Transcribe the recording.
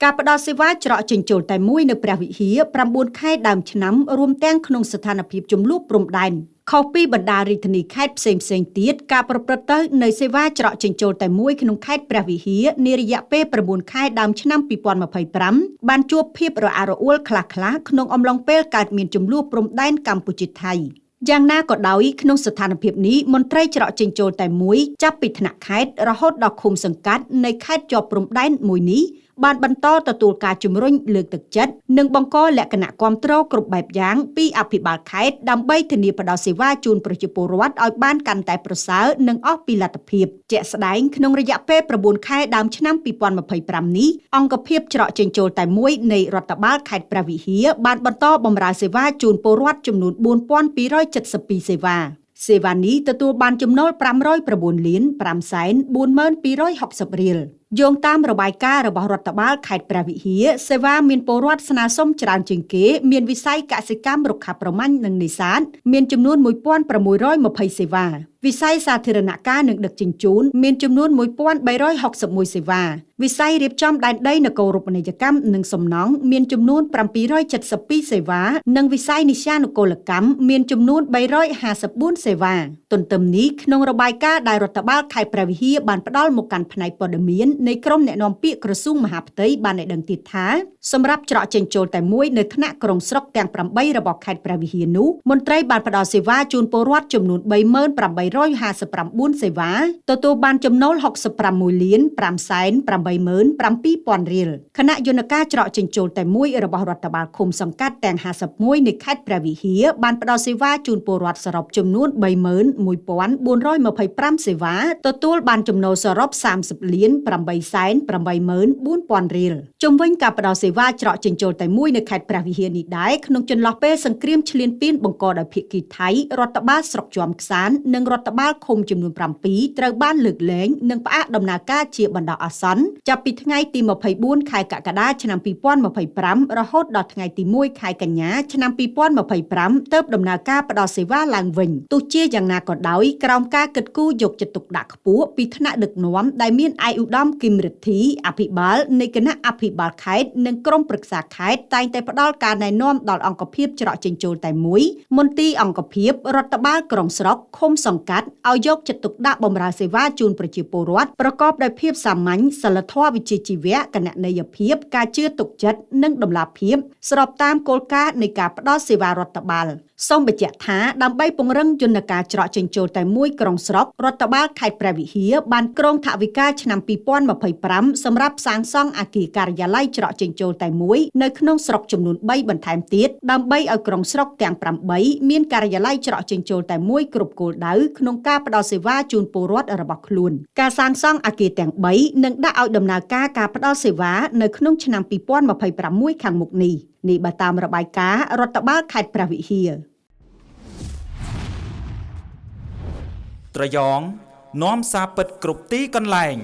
ការផ្ដល់សេវាច្រកចេញចូលតែមួយនៅព្រះវិហារ9 ខែដើមឆ្នាំរួមទាំងក្នុងស្ថានភាពជំលួសព្រំដែនខុសពីបណ្ដារាជធានីខេត្តផ្សេងទៀតការប្រព្រឹត្តទៅនៃសេវាច្រកចេញចូលតែមួយក្នុងខេត្តព្រះវិហារនារយៈពេល9 ខែដើមឆ្នាំ2025បានជួបភាពរអាក់រអួលខ្លះៗក្នុងអំឡុងពេលកើតមានជំលួសព្រំដែនកម្ពុជាថៃយ៉ាងណាក៏ដោយក្នុងស្ថានភាពនេះមន្ត្រីច្រកចេញចូលតែមួយចាប់ពីថ្នាក់ខេត្តរហូតដល់ឃុំសង្កាត់នៃខេត្តជាប់ព្រំដែនមួយនេះបានបន្តទទួលការជំរុញលើកទឹកចិត្តនិងបង្កលក្ខណៈគាំទ្រគ្រប់បែបយ៉ាងពីអភិបាលខេត្តដើម្បីធានាផ្ដល់សេវាជូនប្រជាពលរដ្ឋឲ្យបានកាន់តែប្រសើរនិងអស់ពីលទ្ធភាពជាក់ស្ដែងក្នុងរយៈពេល9 ខែដើមឆ្នាំ2025នេះអង្គភាពច្រកចេញចូលតែមួយនៃរដ្ឋបាលខេត្តព្រះវិហារបានបន្តបម្រើសេវាជូនពលរដ្ឋចំនួន4272សេវានេះទទួលបានចំណូល509លាន542,260រៀលយោងតាមរបាយការណ៍របស់រដ្ឋបាលខេត្តព្រះវិហារសេវាមានពលរដ្ឋស្នើសុំច្រើនជាងគេមានវិស័យកសិកម្មរុក្ខាប្រមាញ់និងនេសាទមានចំនួន1620សេវាវិស័យសាធារណការនិងដឹកជញ្ជូនមានចំនួន1361សេវាវិស័យរៀបចំដែនដីនគររូបនីយកម្មនិងសំណង់មានចំនួន772សេវានិងវិស័យនិស្សានុកូលកម្មមានចំនួន354សេវាទន្ទឹមនេះក្នុងរបាយការណ៍ដែលរដ្ឋបាលខេត្តព្រះវិហារបានផ្ដល់មកកាន់ផ្នែកព័ត៌មាននៃក្រុមអ្នកនាំពាក្យក្រសួងមហាផ្ទៃបានឲ្យដឹងទៀតថាសម្រាប់ច្រកចេញចូលតែមួយនៅថ្នាក់ក្រុងស្រុកទាំង8របស់ខេត្តព្រះវិហារនោះមន្ត្រីបានផ្ដល់សេវាជូនពលរដ្ឋចំនួន3859សេវាទទួលបានចំណូល66លាន587,000រៀលគណៈយន្តការច្រកចេញចូលតែមួយរបស់រដ្ឋបាលឃុំសង្កាត់ទាំង51នៃខេត្តព្រះវិហារបានផ្ដល់សេវាជូនពលរដ្ឋសរុបចំនួន31,425សេវាទទួលបានចំណូលសរុប30លាន884,000រៀលជំវិញការផ្ដល់សេវាច្រកចេញចូលតែមួយនៅខេត្តព្រះវិហារនេះដែរក្នុងចន្លោះពេលសង្គ្រាមឈ្លានពានបង្កដោយភាគីថៃរដ្ឋបាលស្រុកជាំខ្សាននិងរដ្ឋបាលឃុំចំនួន7ត្រូវបានលើកលែងនិងផ្អាកដំណើរការជាបណ្ដោះអាសន្នចាប់ពីថ្ងៃទី24ខែកក្កដាឆ្នាំ2025រហូតដល់ថ្ងៃទី1ខែកញ្ញាឆ្នាំ2025ទើបដំណើរការផ្ដល់សេវាឡើងវិញទោះជាយ៉ាងណាក៏ដោយក្រោមការគិតគូរយកចិត្តទុកដាក់ខ្ពស់ពីថ្នាក់ដឹកនាំដែលមានឯកឧត្តមគឹមរិទ្ធីអភិបាលនៃគណៈអភិបាលខេត្តនិងក្រុមប្រឹក្សាខេត្តតែងតែផ្ដល់ការណែនាំដល់អង្គភាពច្រកចេញចូលតែមួយមន្ទីរអង្គភាពរដ្ឋបាលក្រុងស្រុកឃុំសង្កាត់ឲ្យយកចិត្តទុកដាក់បម្រើសេវាជូនប្រជាពលរដ្ឋប្រកបដោយភាពសាមញ្ញសីលធម៌វិជ្ជាជីវៈគណនេយ្យភាពការជឿទុកចិត្តនិងតម្លាភាពស្របតាមគោលការណ៍នៃការផ្ដល់សេវារដ្ឋបាលសូមបញ្ជាក់ថាដើម្បីពង្រឹងយន្តការច្រកចេញចូលតែមួយក្រុងស្រុករដ្ឋបាលខេត្តព្រះវិហារបានក្រុងថវិកាឆ្នាំ2025សម្រាប់សាងសង់អគារការិយាល័យច្រកចេញចូលតែមួយនៅក្នុងស្រុកចំនួន3បន្ថែមទៀតដើម្បីឲ្យក្រុងស្រុកទាំង8មានការិយាល័យច្រកចេញចូលតែមួយគ្រប់គោលដៅក្នុងការផ្ដល់សេវាជូនពលរដ្ឋរបស់ខ្លួនការសាងសង់អគារទាំង3នឹងដាក់ឲ្យដំណើរការផ្ដល់សេវានៅក្នុងឆ្នាំ2026ខាងមុខនេះបើតាមរបាយការណ៍រដ្ឋបាលខេត្តព្រះវិហារត្រយងនាំសារពិតគ្រប់ទីកន្លែង